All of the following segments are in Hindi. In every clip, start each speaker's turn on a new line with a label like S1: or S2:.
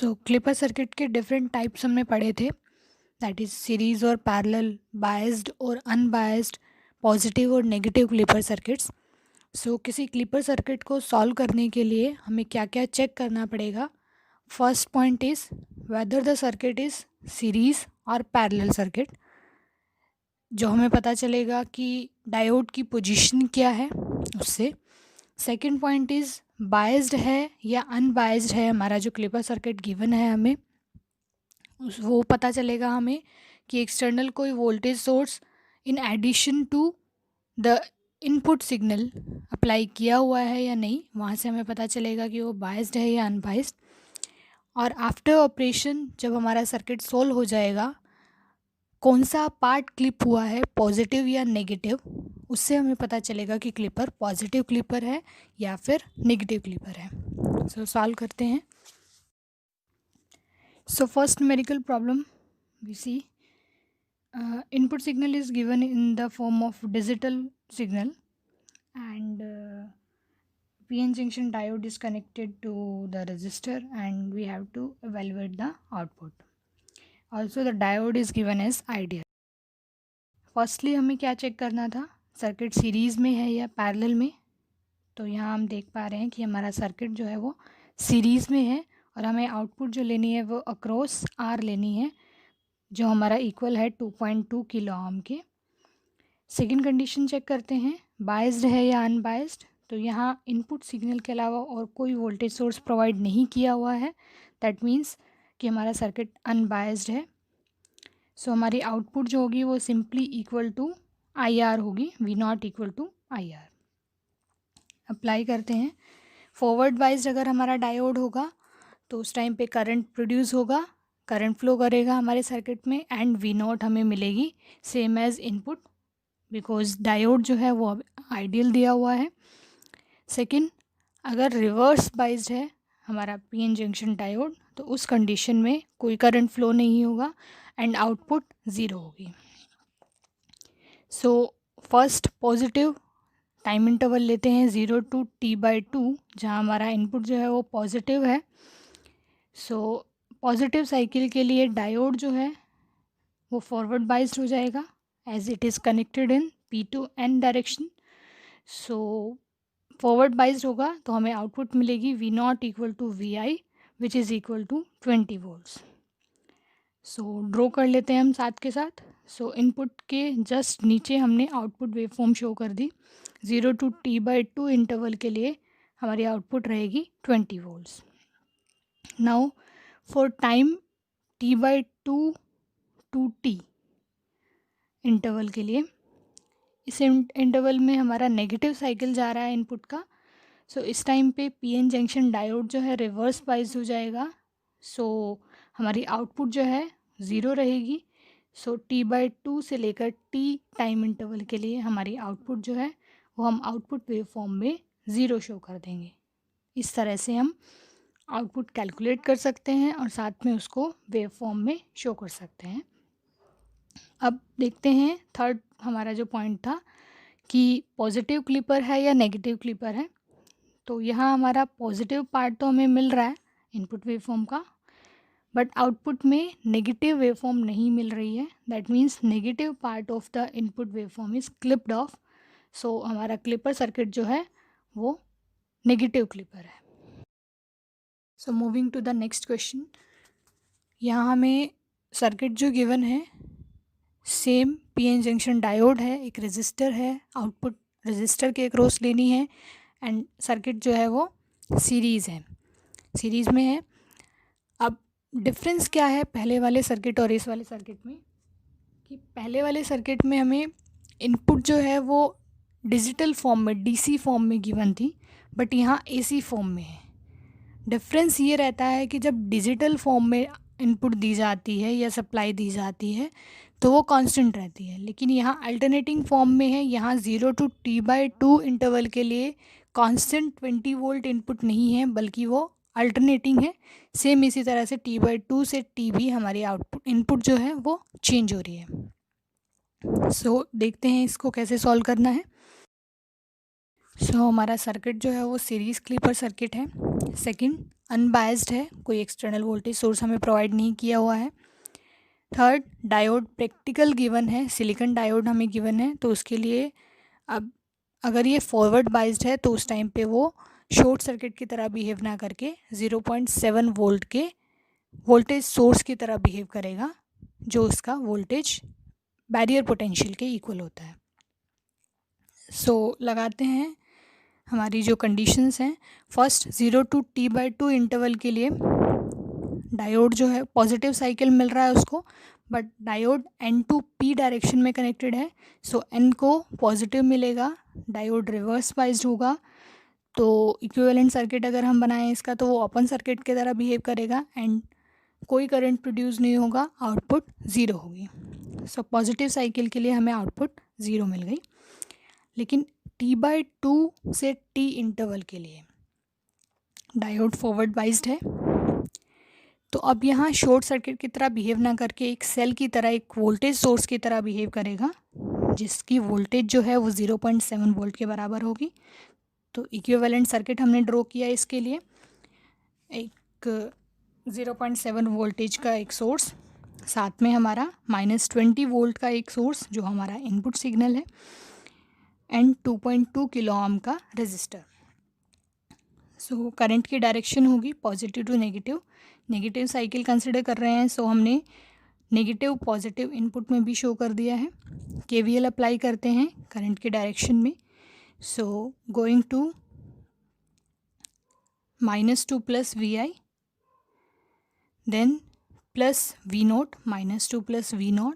S1: सो क्लिपर सर्किट के डिफरेंट टाइप्स हमने पढ़े थे, दैट इज़ सीरीज़ और पैरेलल, बायस्ड और अनबायस्ड, पॉजिटिव और नेगेटिव क्लिपर सर्किट्स। सो किसी क्लिपर सर्किट को सॉल्व करने के लिए हमें क्या क्या चेक करना पड़ेगा। First point is whether the circuit is series और पैरेलल सर्किट, जो हमें पता चलेगा कि डायोड की पोजीशन क्या है उससे। सेकंड पॉइंट इज़ बायस्ड है या अनबायस्ड है हमारा जो क्लिपर सर्किट गिवन है, हमें वो पता चलेगा हमें कि एक्सटर्नल कोई voltage source in addition to the input signal apply किया हुआ है या नहीं, वहाँ से हमें पता चलेगा कि वो बायस्ड है या अनबायस्ड। और आफ्टर ऑपरेशन जब हमारा सर्किट सोल्व हो जाएगा, कौन सा पार्ट क्लिप हुआ है, पॉजिटिव या नेगेटिव, उससे हमें पता चलेगा कि क्लिपर पॉजिटिव क्लिपर है या फिर नेगेटिव क्लिपर है। सो सॉल्व करते हैं। So first numerical problem we see, input signal is given in the form of digital signal and PN junction diode is connected to the resistor and we have to evaluate the output. Also the diode is given as ideal. Firstly हमें क्या चेक करना था, सर्किट सीरीज़ में है या पैरेलल में। तो यहाँ हम देख पा रहे हैं कि हमारा सर्किट जो है वो सीरीज़ में है और हमें आउटपुट जो लेनी है वो अक्रॉस आर लेनी है, जो हमारा इक्वल है 2.2 किलो ओम के। सेकेंड कंडीशन चेक करते हैं, बायस्ड है या अनबायस्ड। तो यहाँ इनपुट सिग्नल के अलावा और कोई वोल्टेज सोर्स प्रोवाइड नहीं किया हुआ है, दैट मीन्स कि हमारा सर्किट अनबायस्ड है। सो हमारी आउटपुट जो होगी वो simply equal to I R होगी, V not equal to I R. Apply करते हैं। फॉरवर्ड वाइज अगर हमारा डायोड होगा तो उस टाइम पे करंट प्रोड्यूस होगा, करंट फ्लो करेगा हमारे सर्किट में एंड वी नॉट हमें मिलेगी same as input, because diode जो है वो आइडियल दिया हुआ है। सेकंड, अगर रिवर्स बाइज्ड है हमारा पीएन जंक्शन डायोड तो उस कंडीशन में कोई करंट फ्लो नहीं होगा एंड आउटपुट ज़ीरो होगी। So first positive time interval लेते हैं 0 to t/2, जहाँ हमारा इनपुट जो है वो पॉजिटिव है। सो पॉजिटिव साइकिल के लिए डायोड जो है वो फॉरवर्ड बाइज्ड हो जाएगा as it is connected in p to n direction. So forward biased होगा तो हमें आउटपुट मिलेगी V not equal to V I which is equal to 20 volts. So draw कर लेते हैं हम साथ के साथ। सो इनपुट के जस्ट नीचे हमने आउटपुट वेवफॉर्म शो कर दी। 0 to t/2 इंटरवल के लिए हमारी आउटपुट रहेगी 20 volts. Now for time t/2 to t interval के लिए, इस इंटरवल में हमारा नेगेटिव साइकिल जा रहा है इनपुट का। सो इस टाइम पे पीएन जंक्शन डायोड जो है रिवर्स बाइज हो जाएगा। सो हमारी आउटपुट जो है ज़ीरो रहेगी। सो t/2 से लेकर t टाइम इंटरवल के लिए हमारी आउटपुट जो है वो हम आउटपुट वेव फॉर्म में ज़ीरो शो कर देंगे। इस तरह से हम आउटपुट कैलकुलेट कर सकते हैं और साथ में उसको वेव फॉर्म में शो कर सकते हैं। अब देखते हैं थर्ड हमारा जो पॉइंट था कि पॉजिटिव क्लिपर है या नेगेटिव क्लिपर है। तो यहाँ हमारा पॉजिटिव पार्ट तो हमें मिल रहा है इनपुट वेवफॉर्म का, बट आउटपुट में नेगेटिव वेवफॉर्म नहीं मिल रही है। That means negative part of the input waveform is clipped off. So हमारा क्लिपर सर्किट जो है वो नेगेटिव क्लिपर है। So moving to the next question, यहाँ हमें सर्किट जो गिवन है सेम पीएन जंक्शन डायोड है, एक रेजिस्टर है, आउटपुट रेजिस्टर के अक्रॉस लेनी है एंड सर्किट जो है वो सीरीज़ है, सीरीज़ में है। अब डिफरेंस क्या है पहले वाले सर्किट और इस वाले सर्किट में, कि पहले वाले सर्किट में हमें इनपुट जो है वो डिजिटल फॉर्म में, डीसी फॉर्म में गिवन थी, बट यहाँ एसी फॉर्म में है। डिफरेंस ये रहता है कि जब डिजिटल फॉर्म में इनपुट दी जाती है या सप्लाई दी जाती है तो वो कांस्टेंट रहती है, लेकिन यहाँ अल्टरनेटिंग फॉर्म में है। यहाँ 0 to t/2 इंटरवल के लिए कांस्टेंट 20 वोल्ट इनपुट नहीं है, बल्कि वो अल्टरनेटिंग है। सेम इसी तरह से t/2 से t भी हमारी आउटपुट इनपुट जो है वो चेंज हो रही है। सो देखते हैं इसको कैसे सॉल्व करना है। सो हमारा सर्किट जो है वो सीरीज़ क्लीपर सर्किट है। सेकंड, अनबायस्ड है, कोई एक्सटर्नल वोल्टेज सोर्स हमें प्रोवाइड नहीं किया हुआ है। थर्ड, डायोड प्रैक्टिकल गिवन है, सिलिकॉन डायोड हमें गिवन है, तो उसके लिए अब अगर ये फॉरवर्ड बाइज्ड है तो उस टाइम पे वो शॉर्ट सर्किट की तरह बिहेव ना करके 0.7 वोल्ट के वोल्टेज सोर्स की तरह बिहेव करेगा, जो उसका वोल्टेज बैरियर पोटेंशियल के इक्वल होता है। सो लगाते हैं हमारी जो कंडीशंस हैं। फर्स्ट, 0 to T/2 इंटरवल के लिए डायोड जो है पॉजिटिव साइकिल मिल रहा है उसको, but diode N to P direction में कनेक्टेड है, सो N को पॉजिटिव मिलेगा, डायोड रिवर्स बाइज्ड होगा। तो इक्विवेलेंट सर्किट अगर हम बनाएं इसका तो वो ओपन सर्किट की तरह बिहेव करेगा एंड कोई करंट प्रोड्यूस नहीं होगा, आउटपुट ज़ीरो होगी। सो पॉजिटिव साइकिल के लिए हमें आउटपुट ज़ीरो मिल गई। लेकिन T/2 से T इंटरवल के लिए डायोड फॉरवर्ड बाइज्ड है, तो अब यहाँ शॉर्ट सर्किट की तरह बिहेव ना करके एक सेल की तरह, एक वोल्टेज सोर्स की तरह बिहेव करेगा, जिसकी वोल्टेज जो है वो 0.7 वोल्ट के बराबर होगी। तो इक्विवेलेंट सर्किट हमने ड्रॉ किया इसके लिए, एक 0.7 वोल्टेज का एक सोर्स, साथ में हमारा -20 वोल्ट का एक सोर्स जो हमारा इनपुट सिग्नल है, एंड 2.2 किलो ओम का रेजिस्टर। सो करंट की डायरेक्शन होगी positive to negative, negative cycle consider कर रहे हैं, सो हमने नेगेटिव पॉजिटिव इनपुट में भी शो कर दिया है। केवीएल अप्लाई करते हैं करंट की डायरेक्शन में, so going to -2 plus VI, then plus V0 -2 plus V0,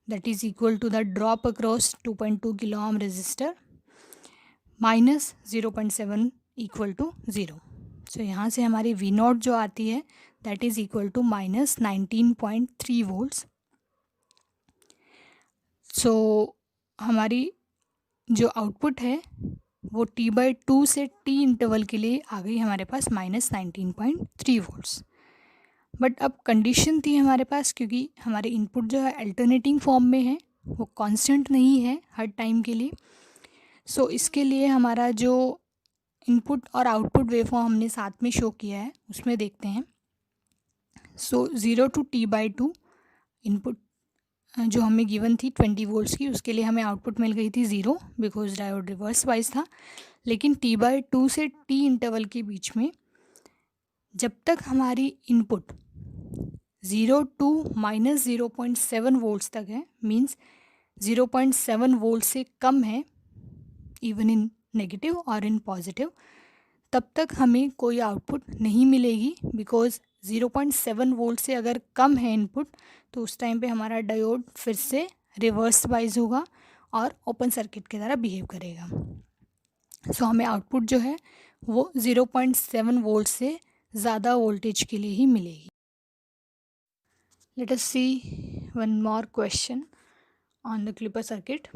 S1: that is equal to the drop across 2.2 kilo ohm resistor minus 0.7 equal to 0. So यहाँ से हमारी V0 जो आती है that is equal to -19.3 volts. So हमारी जो आउटपुट है वो T/2 से T इंटरवल के लिए आ गई हमारे पास -19.3 वोल्ट्स। बट अब कंडीशन थी हमारे पास, क्योंकि हमारे इनपुट जो है अल्टरनेटिंग फॉर्म में है, वो कांस्टेंट नहीं है हर टाइम के लिए। सो इसके लिए हमारा जो इनपुट और आउटपुट वेवफॉर्म हमने साथ में शो किया है उसमें देखते हैं। सो 0 to T/2 इनपुट जो हमें गिवन थी 20 वोल्ट्स की, उसके लिए हमें आउटपुट मिल गई थी 0 बिकॉज डायोड रिवर्स वाइज था। लेकिन T/2 से T इंटरवल के बीच में जब तक हमारी इनपुट 0 to -0.7 वोल्ट्स तक है, मीन्स 0.7 वोल्ट से कम है इवन इन नेगेटिव और इन पॉजिटिव, तब तक हमें कोई आउटपुट नहीं मिलेगी, बिकॉज 0.7 वोल्ट से अगर कम है इनपुट तो उस टाइम पे हमारा डायोड फिर से रिवर्स वाइज होगा और ओपन सर्किट की तरह बिहेव करेगा। सो हमें आउटपुट जो है वो 0.7 वोल्ट से ज़्यादा वोल्टेज के लिए ही मिलेगी। Let us see one more question on the clipper circuit.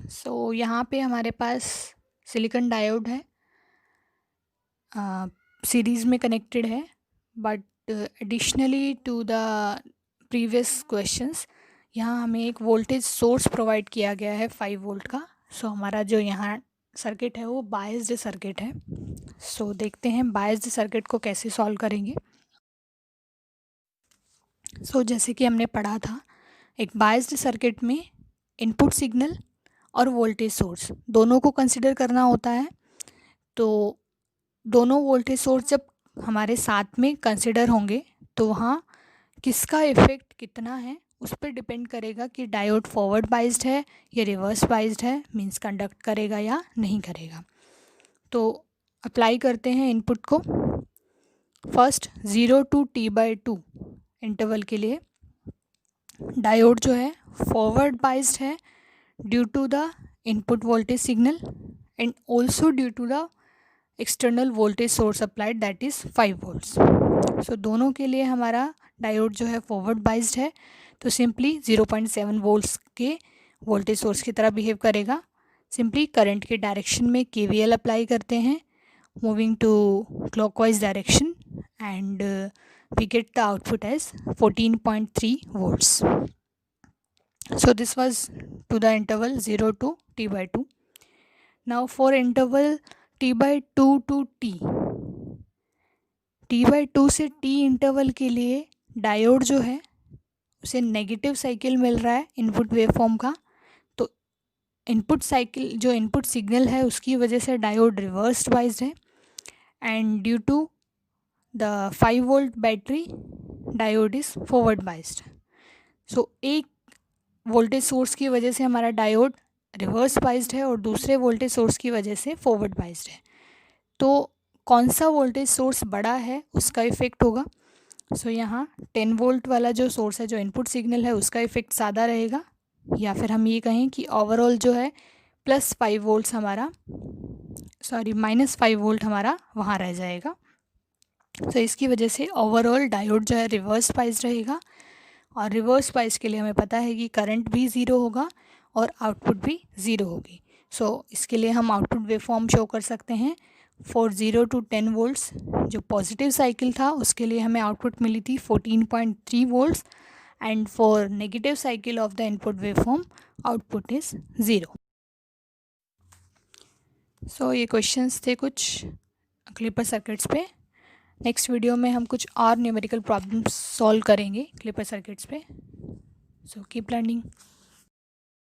S1: So यहाँ पे हमारे पास सिलिकॉन डायोड है, सीरीज़ में कनेक्टेड है, but additionally to the previous questions यहाँ हमें एक वोल्टेज सोर्स प्रोवाइड किया गया है 5 वोल्ट का। सो हमारा जो यहाँ सर्किट है वो बायस्ड सर्किट है। सो देखते हैं बायस्ड सर्किट को कैसे सॉल्व करेंगे। सो जैसे कि हमने पढ़ा था, एक बायस्ड सर्किट में इनपुट सिग्नल और वोल्टेज सोर्स दोनों को कंसिडर करना होता है। तो दोनों वोल्टेज सोर्स जब हमारे साथ में कंसिडर होंगे तो वहाँ किसका इफ़ेक्ट कितना है उस पर डिपेंड करेगा कि डायोड फॉरवर्ड बाइज्ड है या रिवर्स बाइज्ड है, मींस कंडक्ट करेगा या नहीं करेगा। तो अप्लाई करते हैं इनपुट को। फर्स्ट 0 to T/2 इंटरवल के लिए डायोड जो है फॉरवर्ड बाइज्ड है due to the input voltage signal and also due to the external voltage source applied that is 5 volts. So दोनों के लिए हमारा डायोड जो है फॉरवर्ड बाइज्ड है, तो सिंपली 0.7 वोल्ट्स के वोल्टेज सोर्स की तरह बिहेव करेगा। सिंपली करंट के डायरेक्शन में KVL अप्लाई करते हैं, moving to clockwise direction, and we get the output as 14.3 volts. So this was to the interval 0 to T/2. Now for interval t/2 to t/2 से t इंटरवल के लिए डायोड जो है उसे नेगेटिव साइकिल मिल रहा है इनपुट वेवफॉर्म का। तो इनपुट साइकिल जो इनपुट सिग्नल है उसकी वजह से डायोड रिवर्स बाइज्ड है, and due to the 5 volt battery diode is forward biased. So एक वोल्टेज सोर्स की वजह से हमारा डायोड रिवर्स बाइज्ड है और दूसरे वोल्टेज सोर्स की वजह से फॉरवर्ड बाइज्ड है। तो कौन सा वोल्टेज सोर्स बड़ा है उसका इफ़ेक्ट होगा। सो यहाँ 10 वोल्ट वाला जो सोर्स है, जो इनपुट सिग्नल है, उसका इफ़ेक्ट ज़्यादा रहेगा, या फिर हम ये कहें कि ओवरऑल जो है +5 वोल्ट्स हमारा -5 वोल्ट हमारा वहाँ रह जाएगा। तो इसकी वजह से ओवरऑल डायोड जो है रिवर्स बाइज रहेगा, और रिवर्स बाइज के लिए हमें पता है कि करंट भी ज़ीरो होगा और आउटपुट भी ज़ीरो होगी। सो इसके लिए हम आउटपुट वेवफॉर्म शो कर सकते हैं। फॉर 0 to 10 वोल्ट्स जो पॉजिटिव साइकिल था उसके लिए हमें आउटपुट मिली थी 14.3 volts, and for negative cycle of the input waveform output is 0। सो ये क्वेश्चंस थे कुछ क्लिपर सर्किट्स पे। नेक्स्ट वीडियो में हम कुछ और न्यूमेरिकल प्रॉब्लम्स सॉल्व करेंगे क्लिपर सर्किट्स पे। So keep learning.